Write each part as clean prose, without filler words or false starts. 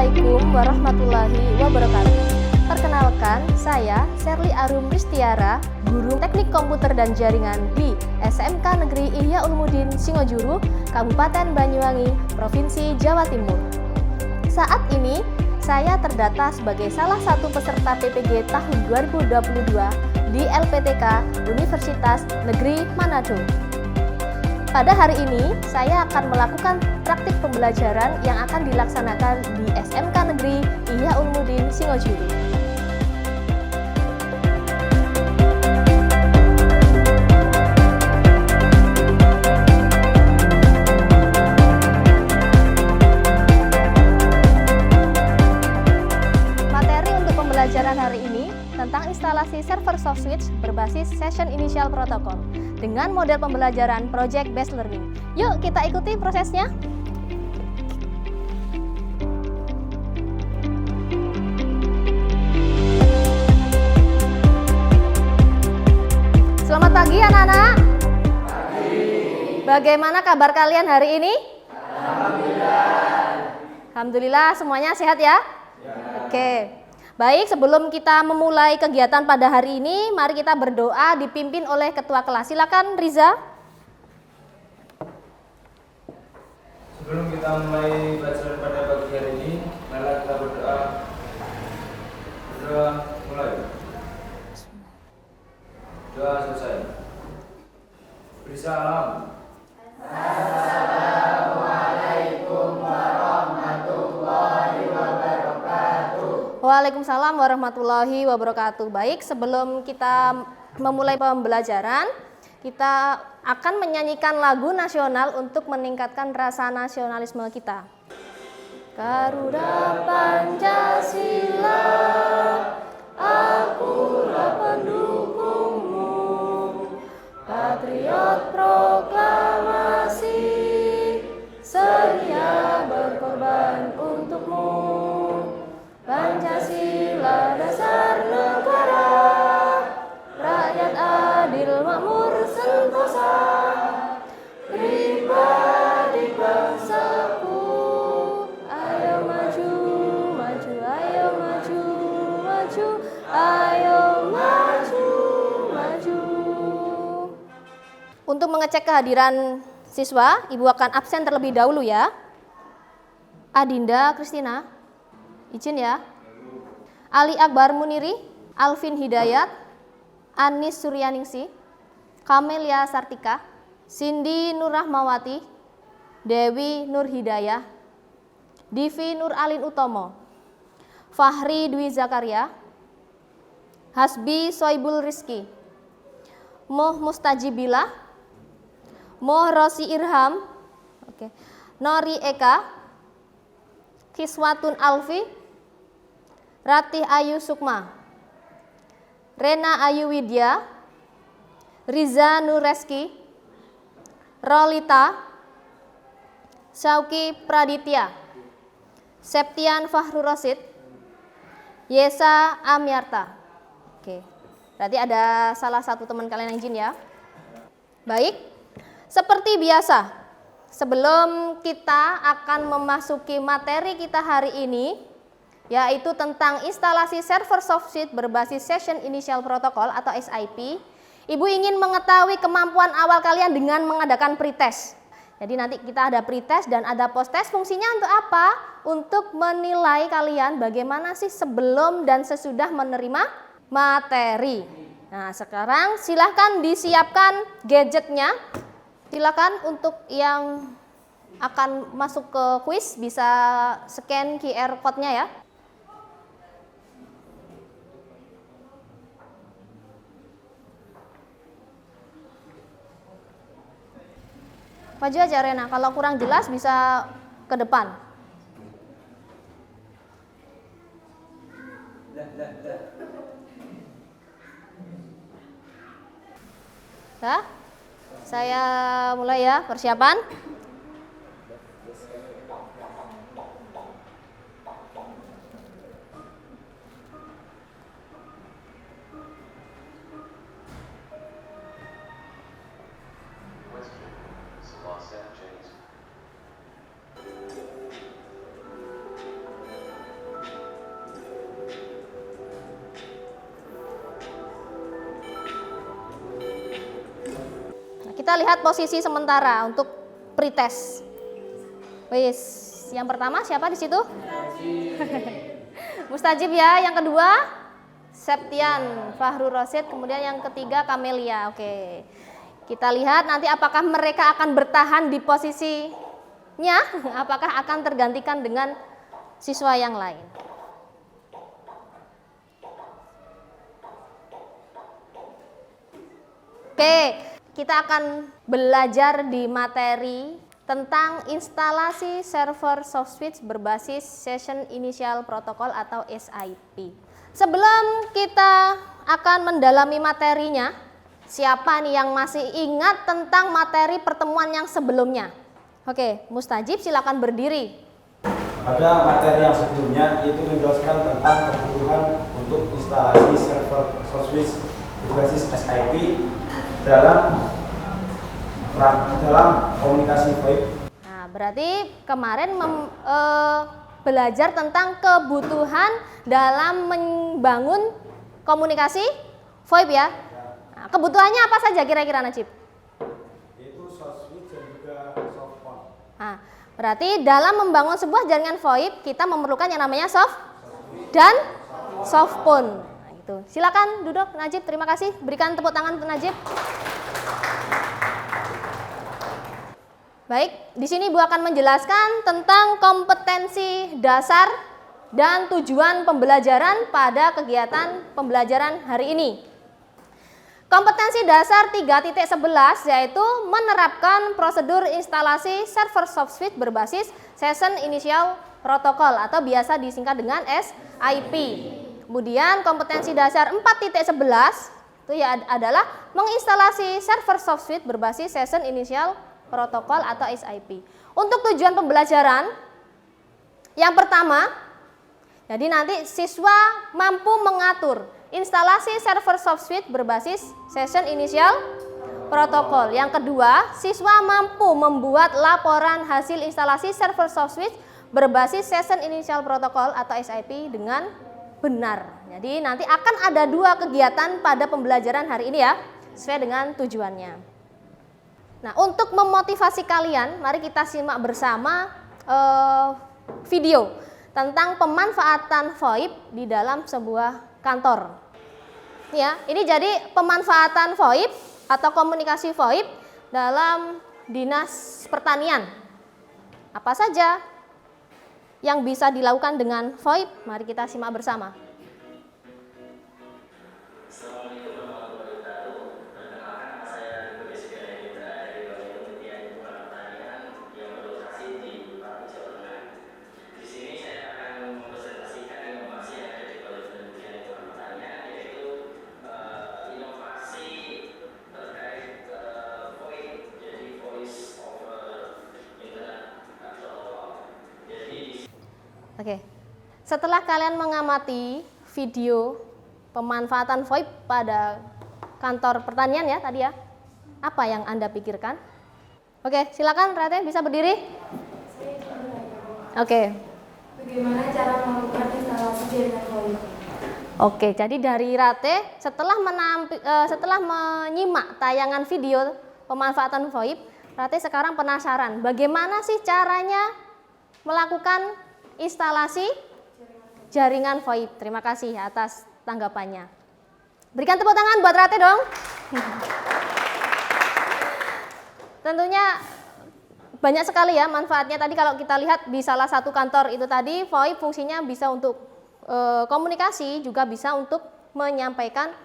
Assalamualaikum warahmatullahi wabarakatuh. Perkenalkan, saya Sherly Arum Ristiara, Guru Teknik Komputer dan Jaringan di SMK Negeri Ihya Ulumuddin Singojuru, Kabupaten Banyuwangi, Provinsi Jawa Timur. Saat ini, saya terdata sebagai salah satu peserta PPG tahun 2022 di LPTK Universitas Negeri Manado. Pada hari ini, saya akan melakukan praktik pembelajaran yang akan dilaksanakan di SMK Negeri Ihya Ulumuddin Singojuru. Materi untuk pembelajaran hari ini tentang instalasi server soft switch berbasis Session Initial Protocol dengan model pembelajaran Project Based Learning. Yuk kita ikuti prosesnya. Selamat pagi anak-anak. Bagaimana kabar kalian hari ini? Alhamdulillah semuanya sehat ya? Oke. Baik, sebelum kita memulai kegiatan pada hari ini, mari kita berdoa dipimpin oleh Ketua Kelas. Silakan Riza. Sebelum kita mulai pelajaran pada pagi hari ini, marilah kita berdoa. Berdoa mulai. Doa selesai. Beri salam. Assalamualaikum warahmatullahi wabarakatuh. Waalaikumsalam warahmatullahi wabarakatuh. Baik, sebelum kita memulai pembelajaran, kita akan menyanyikan lagu nasional untuk meningkatkan rasa nasionalisme kita. Garuda Pancasila, akulah pendukungmu, patriot proklamasi, sedia berkorban untukmu. Pancasila dasar negara, rakyat adil makmur sentosa, pribadi bangsaku. Ayo maju, maju, ayo maju, maju, ayo maju, maju. Untuk mengecek kehadiran siswa, Ibu akan absen terlebih dahulu ya. Adinda Kristina, izin ya. Ali Akbar Muniri, Alvin Hidayat, Anis Suryaningsi, Kamelia Sartika, Cindy Nur Rahmawati, Dewi Nur Hidayah, Divi Nur Alin Utomo, Fahri Dwi Zakaria, Hasbi Soibul Rizki, Moh Mustajibillah, Moh Rosi Irham, Nori Eka, Kiswatun Alfi, Ratih Ayu Sukma, Rena Ayu Widya, Riza Nureski, Rolita, Syauki Praditya, Septian Fahru Rosid, Yesa Amyarta. Oke, berarti ada salah satu teman kalian yang izin ya. Baik, seperti biasa, sebelum kita akan memasuki materi kita hari ini, yaitu tentang instalasi server soft switch berbasis Session Initial Protocol atau SIP, Ibu ingin mengetahui kemampuan awal kalian dengan mengadakan pretest. Jadi nanti kita ada pretest dan ada posttest. Fungsinya untuk apa? Untuk menilai kalian bagaimana sih sebelum dan sesudah menerima materi. Nah, sekarang silahkan disiapkan gadgetnya. Silakan untuk yang akan masuk ke kuis bisa scan QR code-nya ya. Maju aja Rena, kalau kurang jelas bisa ke depan. Ya, saya mulai ya, persiapan. kita lihat posisi sementara untuk pretest. Wis, yang pertama siapa di situ? Mustajib ya. Yang kedua Septian Fahru Rosid, kemudian yang ketiga Kamelia. Oke. Kita lihat nanti apakah mereka akan bertahan di posisinya, apakah akan tergantikan dengan siswa yang lain. Oke, kita akan belajar di materi tentang instalasi server soft switch berbasis Session Initial Protocol atau SIP. Sebelum kita akan mendalami materinya, siapa nih yang masih ingat tentang materi pertemuan yang sebelumnya? Oke, Mustajib silakan berdiri. Pada materi yang sebelumnya itu menjelaskan tentang kebutuhan untuk instalasi server soft switch berbasis SIP dalam komunikasi VoIP. Nah, berarti kemarin belajar tentang kebutuhan dalam membangun komunikasi VoIP ya. Nah, kebutuhannya apa saja kira-kira Najib? Itu soft switch dan juga soft phone. Nah, berarti dalam membangun sebuah jaringan VoIP kita memerlukan yang namanya soft dan soft phone. Nah, gitu. Silakan duduk Najib, terima kasih. Berikan tepuk tangan untuk Najib. Baik, di sini Bu akan menjelaskan tentang kompetensi dasar dan tujuan pembelajaran pada kegiatan pembelajaran hari ini. Kompetensi dasar 3.11 yaitu menerapkan prosedur instalasi server soft switch berbasis Session Initial Protocol atau biasa disingkat dengan SIP. Kemudian kompetensi dasar 4.11 itu ya adalah menginstalasi server soft switch berbasis Session Initial Protokol atau SIP. Untuk tujuan pembelajaran yang pertama, jadi nanti siswa mampu mengatur instalasi server soft switch berbasis Session Initial Protokol. Yang kedua, siswa mampu membuat laporan hasil instalasi server soft switch berbasis Session Initial Protokol atau SIP dengan benar. Jadi nanti akan ada 2 kegiatan pada pembelajaran hari ini ya, sesuai dengan tujuannya. Nah, untuk memotivasi kalian, mari kita simak bersama video tentang pemanfaatan VoIP di dalam sebuah kantor. Ya, ini jadi pemanfaatan VoIP atau komunikasi VoIP dalam dinas pertanian. Apa saja yang bisa dilakukan dengan VoIP? Mari kita simak bersama. Oke, setelah kalian mengamati video pemanfaatan VoIP pada kantor pertanian ya tadi ya, apa yang Anda pikirkan? Oke, silakan Rate bisa berdiri. Oke. Bagaimana cara melakukan instalasi jaringan VoIP? Oke, jadi dari Rate setelah menyimak tayangan video pemanfaatan VoIP, Rate sekarang penasaran bagaimana sih caranya melakukan instalasi jaringan VoIP. Terima kasih atas tanggapannya. Berikan tepuk tangan buat Rate dong. Tentunya banyak sekali ya manfaatnya. Tadi kalau kita lihat di salah satu kantor itu tadi, VoIP fungsinya bisa untuk komunikasi, juga bisa untuk menyampaikan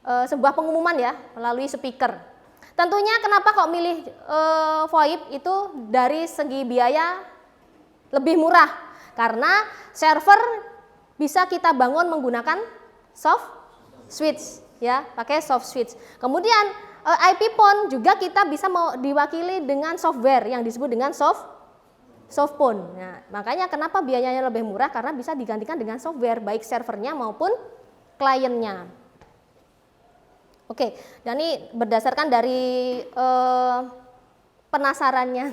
sebuah pengumuman ya melalui speaker. Tentunya kenapa kok milih VoIP itu dari segi biaya lebih murah? Karena server bisa kita bangun menggunakan soft switch ya, pakai soft switch. Kemudian IP phone juga kita bisa diwakili dengan software yang disebut dengan soft phone. Nah, makanya kenapa biayanya lebih murah, karena bisa digantikan dengan software baik servernya maupun kliennya. Oke, dan ini berdasarkan dari penasarannya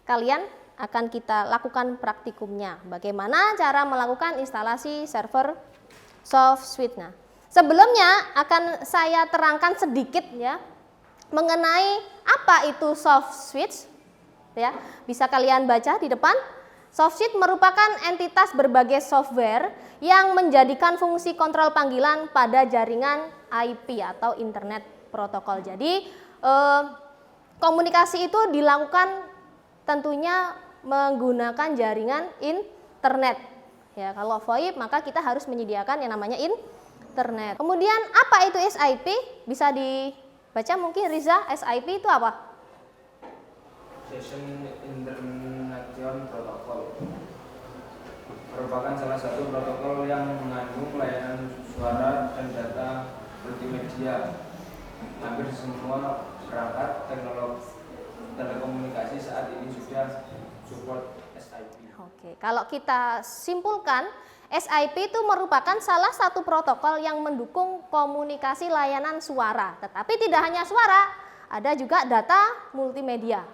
kalian, akan kita lakukan praktikumnya. Bagaimana cara melakukan instalasi server soft switch. Nah, sebelumnya akan saya terangkan sedikit ya mengenai apa itu soft switch, ya, bisa kalian baca di depan. Soft switch merupakan entitas berbagai software yang menjadikan fungsi kontrol panggilan pada jaringan IP atau Internet Protokol. Jadi komunikasi itu dilakukan tentunya menggunakan jaringan internet. Ya, kalau VoIP maka kita harus menyediakan yang namanya internet. Kemudian apa itu SIP? Bisa dibaca mungkin Riza, SIP itu apa? Session Interaction Protocol merupakan salah satu protokol yang mengandung layanan suara dan data multimedia. Hampir semua perangkat teknologi telekomunikasi saat ini sudah support SIP. Oke, kalau kita simpulkan, SIP itu merupakan salah satu protokol yang mendukung komunikasi layanan suara. Tetapi tidak hanya suara, ada juga data multimedia.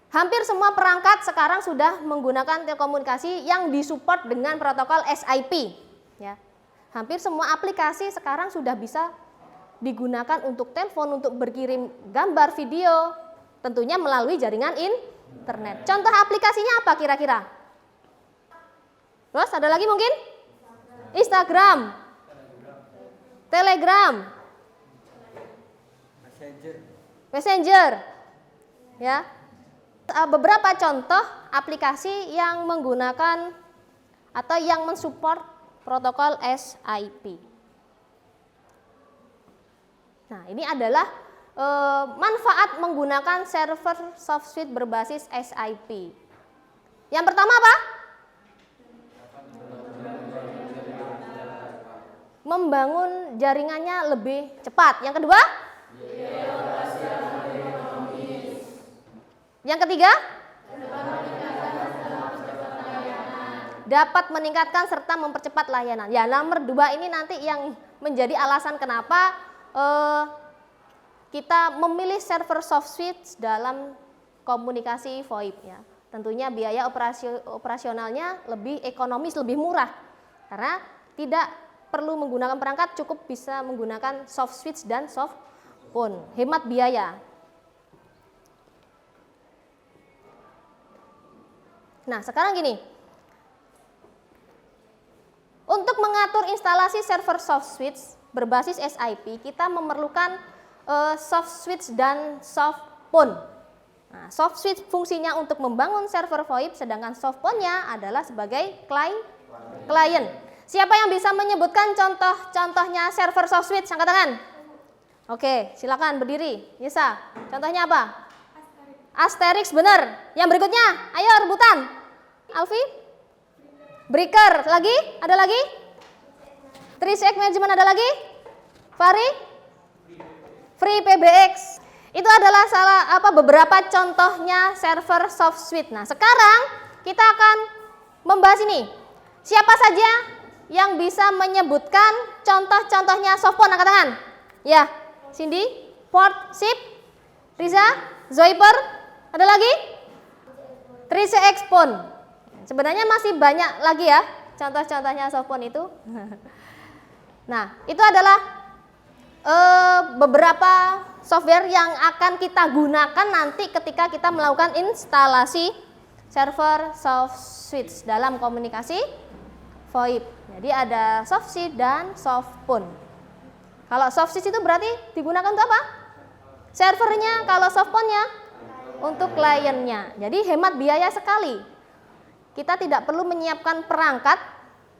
Hampir semua perangkat sekarang sudah menggunakan telekomunikasi yang disupport dengan protokol SIP. Ya. Hampir semua aplikasi sekarang sudah bisa digunakan untuk telepon, untuk berkirim gambar, video, tentunya melalui jaringan internet. Contoh aplikasinya apa kira-kira? Terus ada lagi mungkin? Instagram, Telegram, Messenger, ya. Beberapa contoh aplikasi yang menggunakan atau yang mensupport protokol SIP. Nah, ini adalah manfaat menggunakan server soft switch berbasis SIP. Yang pertama apa? Membangun jaringannya lebih cepat. Yang kedua? Yang ketiga? Dapat meningkatkan serta mempercepat layanan. Ya, nomor 2 ini nanti yang menjadi alasan kenapa kita memilih server soft switch dalam komunikasi VoIP, ya. Tentunya biaya operasionalnya lebih ekonomis, lebih murah. Karena tidak perlu menggunakan perangkat, cukup bisa menggunakan soft switch dan soft phone. Hemat biaya. Nah, sekarang gini. Untuk mengatur instalasi server soft switch berbasis SIP, kita memerlukan soft switch dan soft phone. Nah, soft switch fungsinya untuk membangun server VoIP, sedangkan soft phone-nya adalah sebagai klien. Siapa yang bisa menyebutkan contoh-contohnya server soft switch? Angkat tangan. Oke, silakan berdiri. Yesa, contohnya apa? Asterix, benar. Yang berikutnya, ayo rebutan. Alfi? Breaker, lagi? Ada lagi? 3CX Management, ada lagi? Fari? Free PBX. Itu adalah beberapa contohnya server soft switch. Nah, sekarang kita akan membahas ini. Siapa saja yang bisa menyebutkan contoh-contohnya soft phone? Angkat tangan. Ya, Cindy, Port, Sip, Riza, Zoiper, ada lagi? 3CX Phone. Sebenarnya masih banyak lagi ya contoh-contohnya soft phone itu. Nah, itu adalah beberapa software yang akan kita gunakan nanti ketika kita melakukan instalasi server soft switch dalam komunikasi VoIP. Jadi ada soft switch dan soft phone. Kalau soft switch itu berarti digunakan untuk apa? Servernya. Kalau soft phone-nya untuk kliennya. Jadi hemat biaya sekali. Kita tidak perlu menyiapkan perangkat,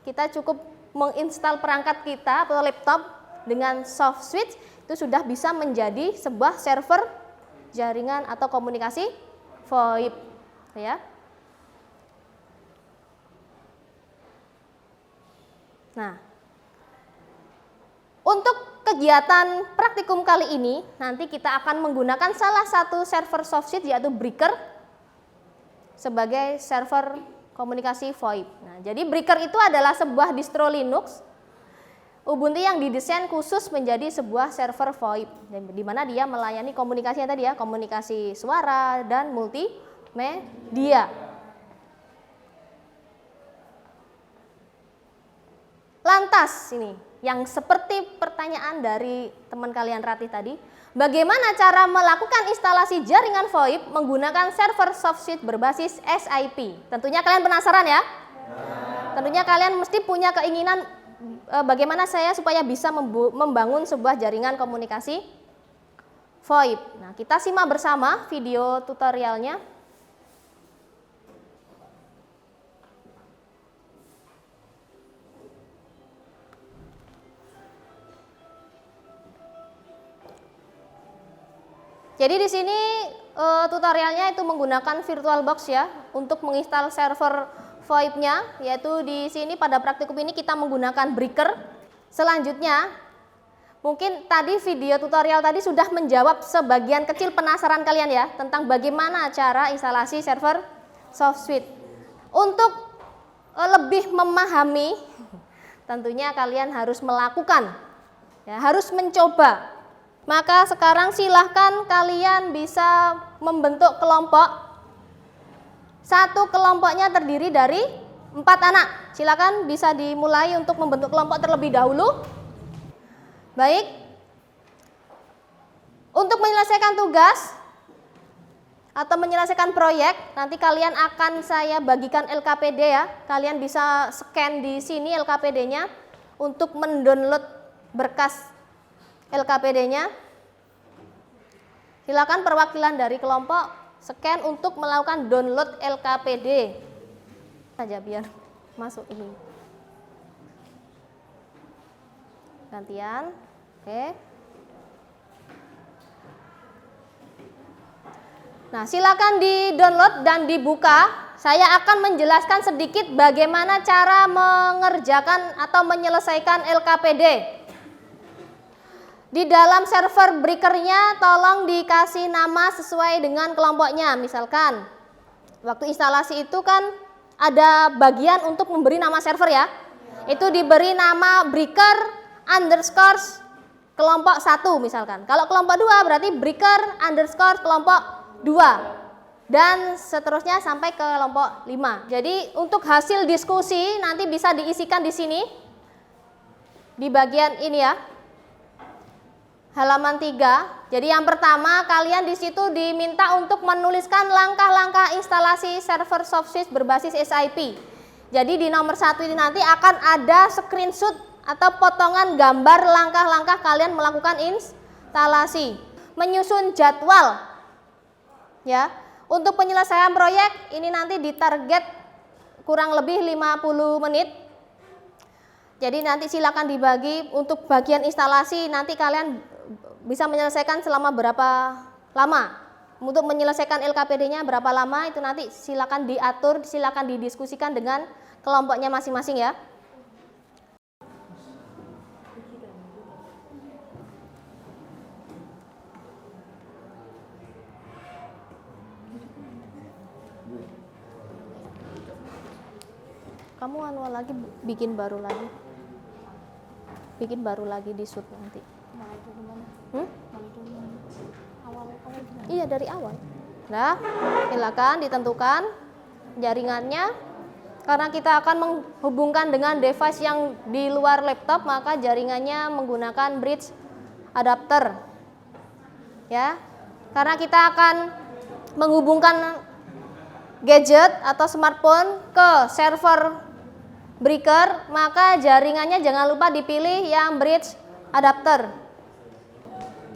kita cukup menginstal perangkat kita atau laptop dengan soft switch, itu sudah bisa menjadi sebuah server jaringan atau komunikasi VoIP, ya. Nah, untuk kegiatan praktikum kali ini nanti kita akan menggunakan salah satu server soft switch yaitu Breaker sebagai server komunikasi VoIP. Nah, jadi Breaker itu adalah sebuah distro Linux Ubuntu yang didesain khusus menjadi sebuah server VoIP, di mana dia melayani komunikasi yang tadi ya, komunikasi suara dan multimedia. Lantas ini yang seperti pertanyaan dari teman kalian Ratih tadi, bagaimana cara melakukan instalasi jaringan VoIP menggunakan server SoftSuite berbasis SIP. Tentunya kalian penasaran ya? Tentunya kalian mesti punya keinginan bagaimana saya supaya bisa membangun sebuah jaringan komunikasi VoIP. Nah, kita simak bersama video tutorialnya. Jadi di sini tutorialnya itu menggunakan VirtualBox ya untuk menginstal server VoIP-nya, yaitu di sini pada praktikum ini kita menggunakan Breaker. Selanjutnya, mungkin tadi video tutorial tadi sudah menjawab sebagian kecil penasaran kalian ya tentang bagaimana cara instalasi server SoftSuite. Untuk lebih memahami, tentunya kalian harus melakukan, ya, harus mencoba. Maka sekarang silahkan kalian bisa membentuk kelompok. Satu kelompoknya terdiri dari 4 anak. Silakan bisa dimulai untuk membentuk kelompok terlebih dahulu. Baik. Untuk menyelesaikan tugas atau menyelesaikan proyek, nanti kalian akan saya bagikan LKPD ya. Kalian bisa scan di sini LKPD-nya untuk mendownload berkas LKPD-nya. Silakan perwakilan dari kelompok scan untuk melakukan download LKPD saja biar masuk ini. Gantian. Oke. Nah, silakan di-download dan dibuka. Saya akan menjelaskan sedikit bagaimana cara mengerjakan atau menyelesaikan LKPD. Di dalam server Breaker-nya tolong dikasih nama sesuai dengan kelompoknya. Misalkan waktu instalasi itu kan ada bagian untuk memberi nama server ya. Itu diberi nama Breaker underscore kelompok 1 misalkan. Kalau kelompok 2 berarti Breaker underscore kelompok 2 dan seterusnya sampai ke kelompok 5. Jadi untuk hasil diskusi nanti bisa diisikan di sini di bagian ini ya. Halaman 3. Jadi yang pertama kalian di situ diminta untuk menuliskan langkah-langkah instalasi server SoftSuite berbasis SIP. Jadi di nomor 1 ini nanti akan ada screenshot atau potongan gambar langkah-langkah kalian melakukan instalasi. Menyusun jadwal. Ya. Untuk penyelesaian proyek ini nanti ditarget kurang lebih 50 menit. Jadi nanti silakan dibagi untuk bagian instalasi nanti kalian bisa menyelesaikan selama berapa lama. Untuk menyelesaikan LKPD-nya berapa lama itu nanti silakan diatur, silakan didiskusikan dengan kelompoknya masing-masing ya. Kamu lagi bikin baru lagi. Bikin baru lagi di shoot nanti. Iya dari awal. Nah, silakan ditentukan jaringannya. Karena kita akan menghubungkan dengan device yang di luar laptop, maka jaringannya menggunakan bridge adapter. Ya. Karena kita akan menghubungkan gadget atau smartphone ke server Breaker, maka jaringannya jangan lupa dipilih yang bridge adapter.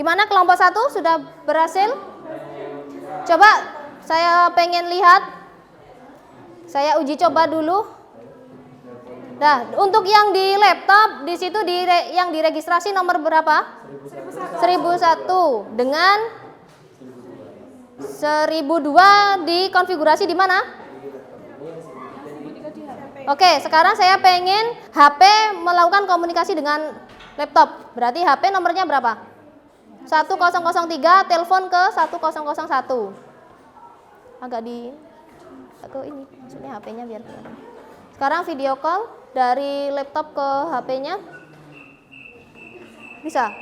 Gimana kelompok 1 sudah berhasil? Coba saya pengen lihat. Saya uji coba dulu. Nah, untuk yang di laptop di situ yang diregistrasi nomor berapa? 1001 dengan 1002 dikonfigurasi di mana? Oke, sekarang saya pengen HP melakukan komunikasi dengan laptop. Berarti HP nomornya berapa? 1003, telepon ke 1001. Agak ke ini, maksudnya HP-nya biar kelihatan. Sekarang video call dari laptop ke HP-nya. Bisa?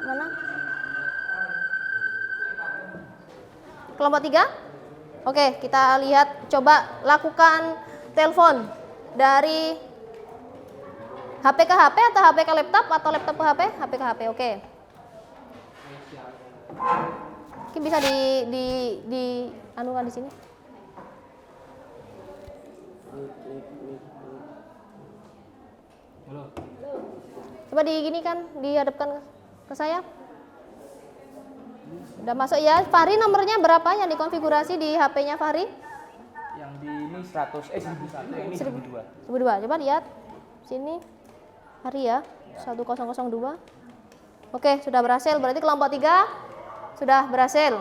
Mana? Kelompok 3? Oke, kita lihat, coba lakukan telepon dari HP ke HP atau HP ke laptop atau laptop ke HP? HP ke HP, oke. Mungkin bisa di anukan di sini. Coba digini kan, dihadapkan ke saya. Udah masuk ya. Fahri nomornya berapa yang dikonfigurasi di HP-nya Fahri? Yang di ini 1001, ini 1002. 1002. Coba lihat sini. Fahri ya. 1002. Oke, sudah berhasil. Berarti kelompok 3 sudah berhasil.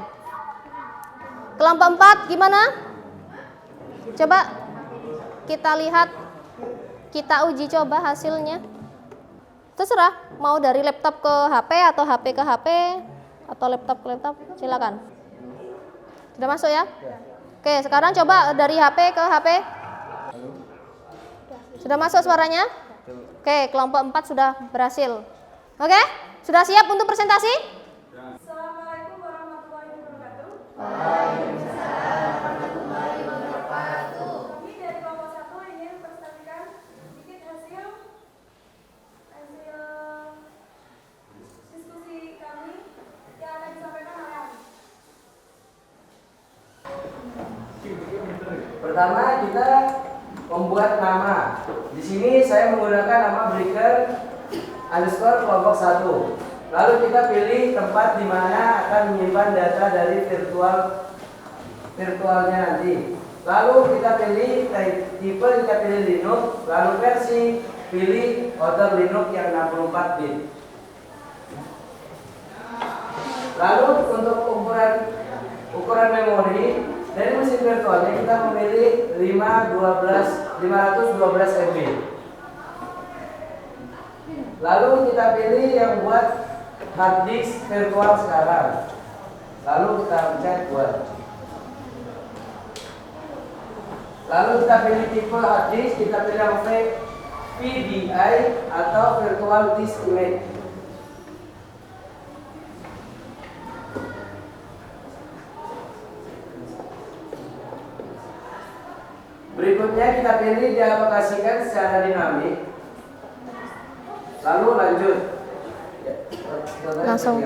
Kelompok 4 gimana? Coba kita lihat, kita uji coba hasilnya. Terserah, mau dari laptop ke HP atau HP ke HP atau laptop ke laptop, silakan. Sudah masuk ya? Oke, sekarang coba dari HP ke HP. Sudah masuk suaranya? Oke, kelompok 4 sudah berhasil. Oke, sudah siap untuk presentasi? Assalamualaikum warahmatullahi wabarakatuh. Kami dari kelompok 1 ingin mempresentasikan sedikit hasil diskusi kami yang akan disampaikan oleh Ari. Pertama kita membuat nama. Di sini saya menggunakan nama breaker underscore kelompok 1. Lalu kita pilih tempat di mana akan menyimpan data dari virtualnya nanti. Lalu kita pilih tipe, kita pilih Linux. Lalu versi, pilih order Linux yang 64 bit. Lalu untuk ukuran memori dari mesin virtualnya kita memilih 512 MB. Lalu kita pilih yang buat hard disk virtual sekarang. Lalu kita pencet buat. Lalu kita pilih tipe hard disk, kita pilih yang VDI atau virtual disk image. Berikutnya kita pilih dialokasikan secara dinamik. Lalu lanjut. Langsung.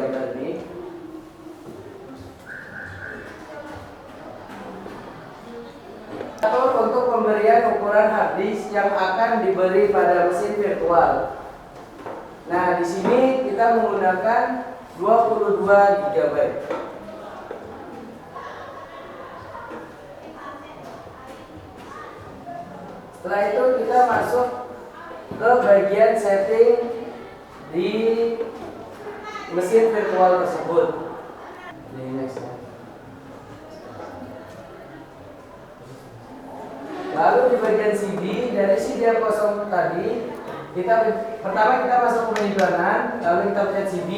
Atur untuk pemberian ukuran hard disk yang akan diberi pada mesin virtual. Nah, di sini kita menggunakan 22 GB. Setelah itu kita masuk ke bagian setting di mesin virtual tersebut. Lalu di bagian CD, dari CD yang kosong tadi, pertama kita masuk ke penyimpanan, lalu kita pencet CD,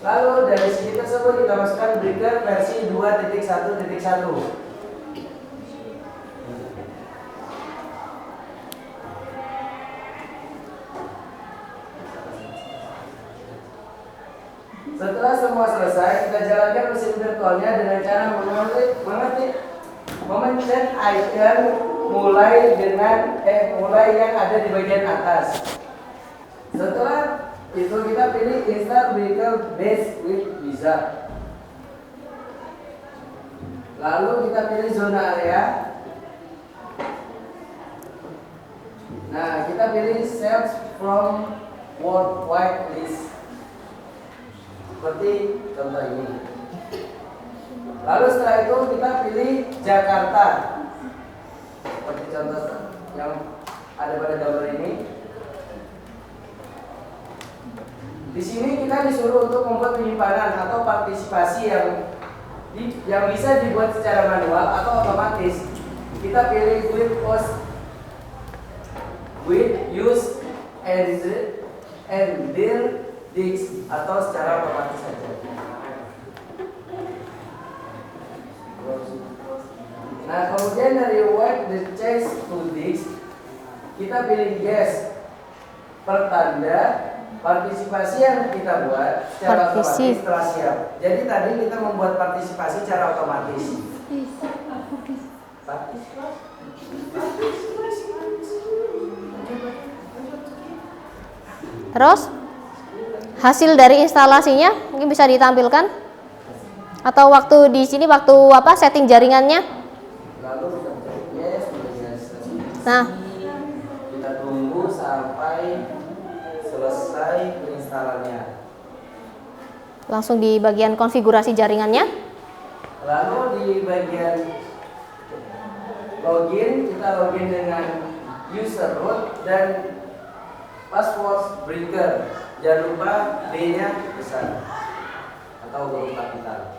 lalu dari CD tersebut kita masukkan breaker versi 2.1.1. Setelah semua selesai, kita jalankan mesin virtualnya dengan cara memencet icon mulai yang ada di bagian atas. Setelah itu kita pilih install breaker base with wizard. Lalu kita pilih zona area. Nah, kita pilih sales from worldwide list. Seperti contoh ini. Lalu setelah itu kita pilih Jakarta. Seperti contoh yang ada pada gambar ini. Di sini kita disuruh untuk membuat penyimpanan atau partisipasi yang bisa dibuat secara manual atau otomatis. Kita pilih with use and deal disk atau secara otomatis saja. Nah, kemudian dari wipe the change to disk, kita pilih yes, pertanda partisipasi yang kita buat secara otomatis telah siap. Jadi tadi kita membuat partisipasi secara otomatis. Terus hasil dari instalasinya mungkin bisa ditampilkan atau waktu di sini waktu apa setting jaringannya. Lalu kita mencet yes, Nah, kita tunggu sampai selesai penginstalannya. langsung di bagian konfigurasi jaringannya. Lalu di bagian login, kita login dengan user root dan password breaker. Jangan lupa D-nya besar atau huruf kapital.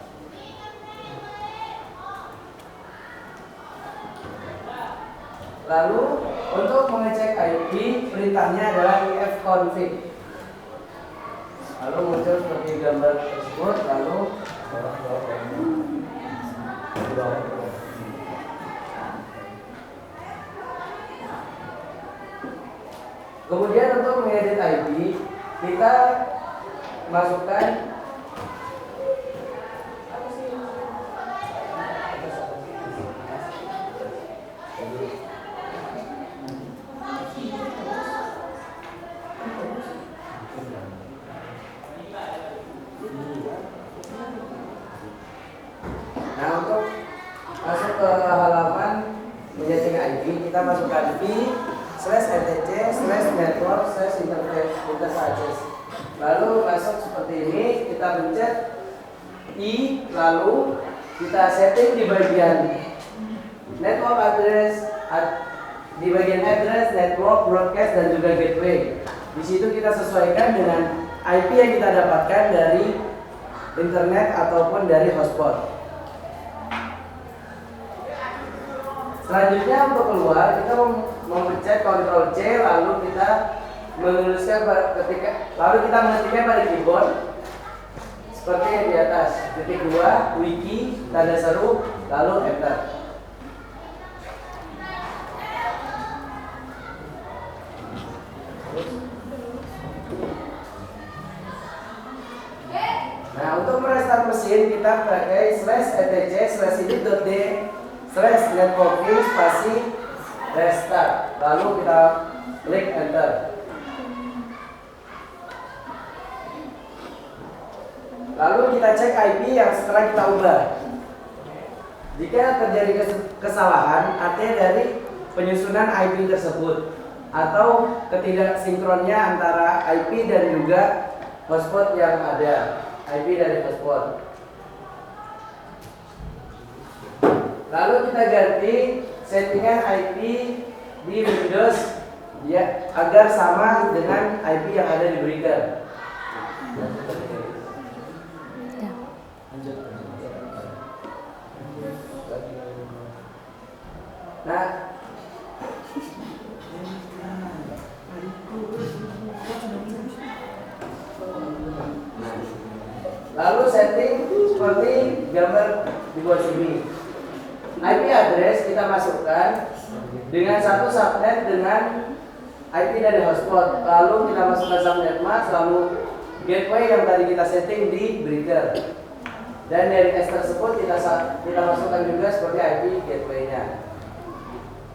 Lalu untuk mengecek IP, perintahnya adalah ifconfig. Lalu muncul seperti gambar tersebut. Lalu kemudian untuk mengedit IP, kita masukkan Nah, untuk masuk ke halaman menyeting IP, kita masukkan p/etc/network/interface. Lalu masuk seperti ini, kita pencet I, lalu kita setting di bagian network address, di bagian address, network, broadcast, dan juga gateway. Di situ kita sesuaikan dengan IP yang kita dapatkan dari internet ataupun dari hotspot. Selanjutnya untuk keluar, kita memencet Ctrl C, lalu kita menuliskan lalu kita mengetiknya pada keyboard seperti yang di atas. Titik 2 wiki tanda seru lalu enter. Nah, untuk merestart mesin kita pakai /etc/ini.d/networking spasi restart. Lalu kita klik enter. Lalu kita cek IP yang setelah kita ubah. Jika terjadi kesalahan, artinya dari penyusunan IP tersebut atau ketidaksinkronnya antara IP dan juga hotspot yang ada, IP dari hotspot. Lalu kita ganti settingan IP di Windows ya agar sama dengan IP yang ada di breaker. Nah, lalu setting seperti gambar di bawah sini. IP address kita masukkan dengan satu subnet dengan IP dari hotspot. Lalu kita masukkan subnet mask, lalu gateway yang tadi kita setting di breaker. Dan dari S tersebut kita masukkan juga seperti IP gateway-nya.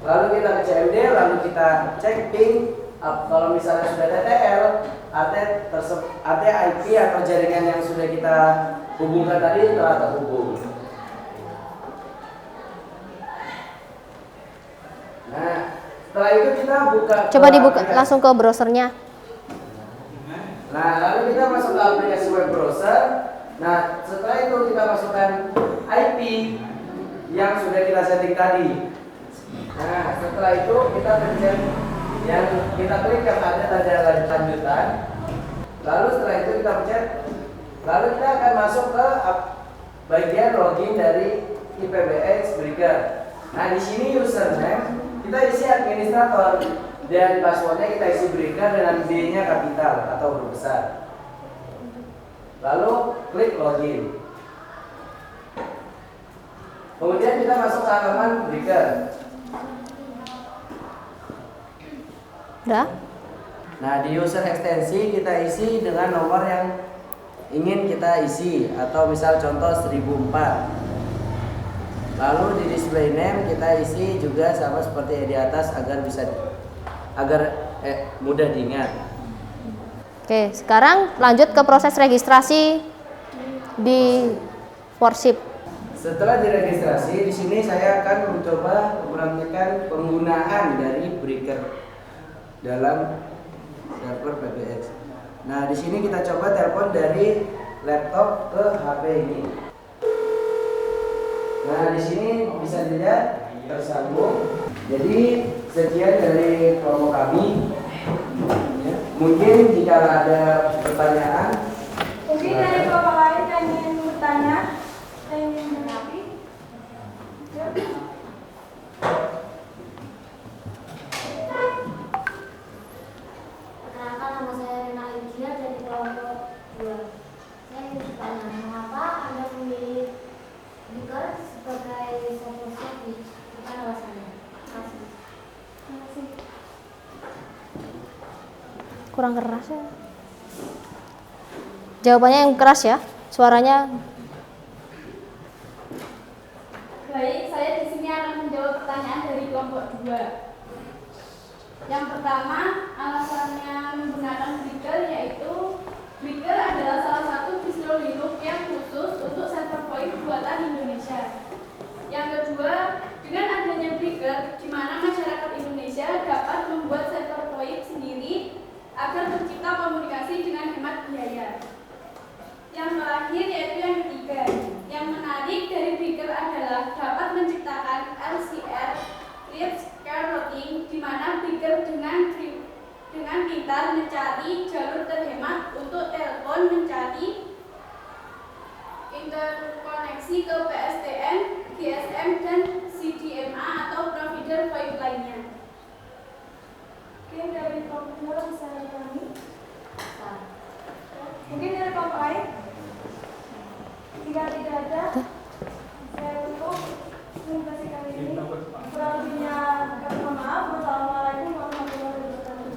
Lalu kita ke CMD, lalu kita cek ping. Kalau misalnya sudah TTL, artinya IP atau jaringan yang sudah kita hubungkan tadi telah terhubung. Nah, setelah itu kita buka. Coba dibuka langsung ke browsernya. Nah, lalu kita masuk ke aplikasi web browser. Nah, setelah itu kita masukkan IP yang sudah kita setting tadi. Nah, setelah itu kita pencet yang kita klik yang ada tanda lanjutan. Lalu setelah itu kita pencet. Lalu kita akan masuk ke bagian login dari IPBX breaker. Nah, di sini username kita isi administrator dan passwordnya kita isi breaker dengan D-nya kapital atau huruf besar. Lalu klik login. Kemudian kita masuk ke halaman breaker. Udah? Nah, di user ekstensi kita isi dengan nomor yang ingin kita isi atau misal contoh 1004. Lalu di display name kita isi juga sama seperti di atas agar mudah diingat. Oke, sekarang lanjut ke proses registrasi di Worship. Setelah diregistrasi, di sini saya akan mencoba mempraktikkan penggunaan dari breaker dalam server PBX. Nah, di sini kita coba telepon dari laptop ke HP ini. Nah, di sini bisa dilihat tersambung. Jadi sekian dari kelompok kami. Ya, mungkin jika ada pertanyaan, Mungkin dari Bapak lain yang ingin bertanya, yang ingin menanggapi. Ya. Perkenalkan, nama saya Rena Lydia dari kelompok 2. Saya ingin bertanya, mengapa Anda memilih Breaker sebagai software service? Bukan alasannya. Terima kasih. Kurang keras ya. Jawabannya yang keras ya, suaranya. Baik, saya di sini akan menjawab pertanyaan dari kelompok 2. Yang pertama, alasannya menggunakan Breaker yaitu Breaker adalah salah satu distro Linux yang khusus untuk server VoIP buatan Indonesia. Yang kedua, dengan adanya Breaker, di mana masyarakat Indonesia dapat membuat server VoIP sendiri agar tercipta komunikasi dengan hemat biaya. Yang terakhir yaitu yang ketiga, yang menarik dari Breaker adalah dapat menciptakan LCR (Live Share Routing), di mana Breaker dengan pintar mencari jalur terhemat untuk telepon, mencari interkoneksi ke PSTN, GSM, dan CDMA atau provider VoIP lainnya. Mungkin dari kelompok 2 bisa diulangi. Mungkin dari kelompok lain. Jika tidak ada, saya tutup presentasi kali ini. Kurang lebihnya kami mohon maaf. Wassalamualaikum warahmatullahi wabarakatuh.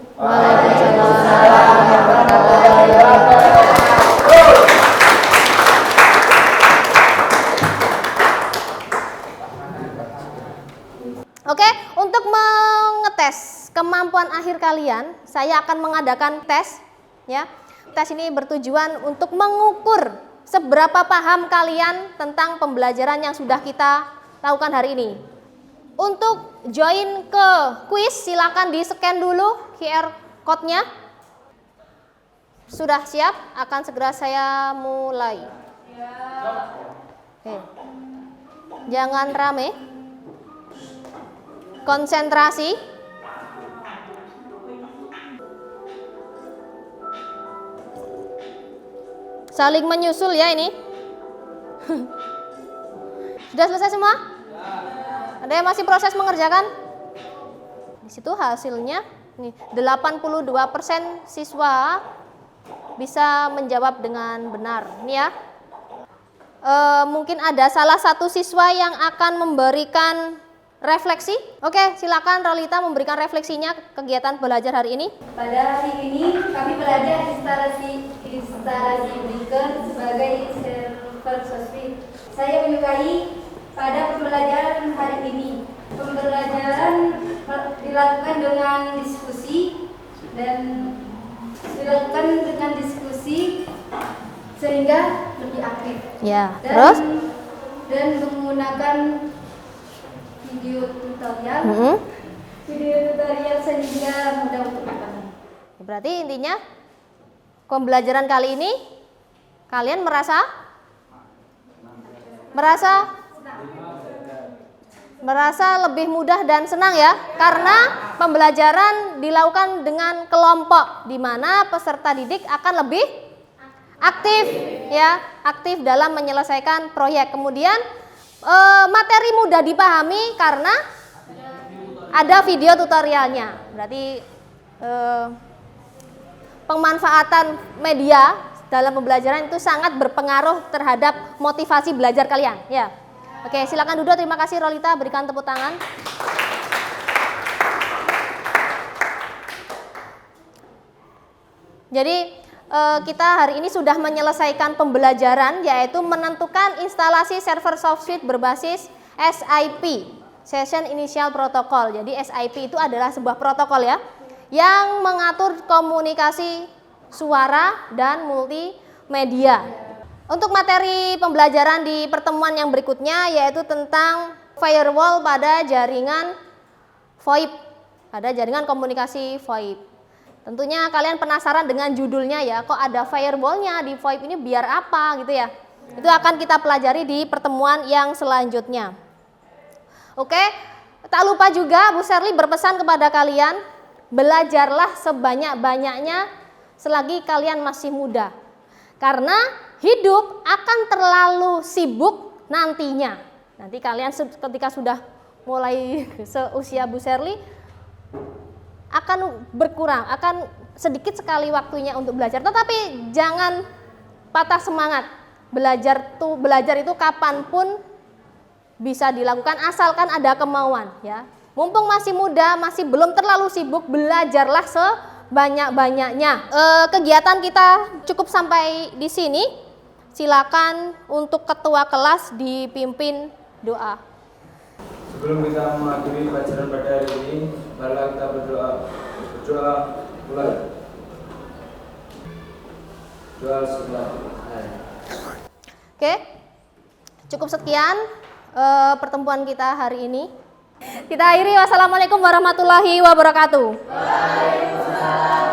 Oke, untuk mengetes kemampuan akhir kalian, saya akan mengadakan tes ya. Tes ini bertujuan untuk mengukur seberapa paham kalian tentang pembelajaran yang sudah kita lakukan hari ini. Untuk join ke kuis, silakan di-scan dulu QR code-nya. Sudah siap? Akan segera saya mulai. Oke. Jangan rame. Konsentrasi. Saling menyusul ya ini. Sudah selesai semua? Ada yang masih proses mengerjakan? Di situ hasilnya nih 82% siswa bisa menjawab dengan benar. Ini ya. Mungkin ada salah satu siswa yang akan memberikan refleksi. Oke, silakan Rolita memberikan refleksinya kegiatan belajar hari ini. Pada hari ini kami belajar instalasi Breaker sebagai server sosmed. Saya menyukai pada pembelajaran hari ini. Pembelajaran dilakukan dengan diskusi sehingga lebih aktif. Ya, terus? Dan menggunakan video tutorial. Video tutorial sehingga mudah untuk dipahami. Berarti intinya pembelajaran kali ini kalian merasa lebih mudah dan senang ya, karena pembelajaran dilakukan dengan kelompok di mana peserta didik akan lebih aktif ya, aktif dalam menyelesaikan proyek. Kemudian materi mudah dipahami karena ada video tutorialnya. Berarti pemanfaatan media dalam pembelajaran itu sangat berpengaruh terhadap motivasi belajar kalian ya. Oke, silakan duduk. Terima kasih Rolita, berikan tepuk tangan. Jadi kita hari ini sudah menyelesaikan pembelajaran, yaitu menentukan instalasi server SoftSuite berbasis SIP, Session Initial Protocol. Jadi SIP itu adalah sebuah protokol ya, yang mengatur komunikasi suara dan multimedia. Untuk materi pembelajaran di pertemuan yang berikutnya yaitu tentang firewall pada jaringan VoIP, pada jaringan komunikasi VoIP. Tentunya kalian penasaran dengan judulnya ya, kok ada firewallnya di VoIP ini biar apa gitu ya. Itu akan kita pelajari di pertemuan yang selanjutnya. Oke, tak lupa juga Bu Sherly berpesan kepada kalian, belajarlah sebanyak-banyaknya selagi kalian masih muda. Karena hidup akan terlalu sibuk nantinya. Nanti kalian ketika sudah mulai seusia Bu Sherly akan berkurang, akan sedikit sekali waktunya untuk belajar. Tetapi jangan patah semangat. Belajar itu kapanpun bisa dilakukan asalkan ada kemauan ya. Mumpung masih muda, masih belum terlalu sibuk, belajarlah sebanyak-banyaknya. Kegiatan kita cukup sampai di sini. Silakan untuk ketua kelas dipimpin doa. Sebelum kita mengakhiri pelajaran pada hari ini, marilah kita berdoa. Berdoa mulai. Doa setelah. Oke, cukup sekian pertemuan kita hari ini. Kita akhiri, wassalamualaikum warahmatullahi wabarakatuh. Waalaikumsalam.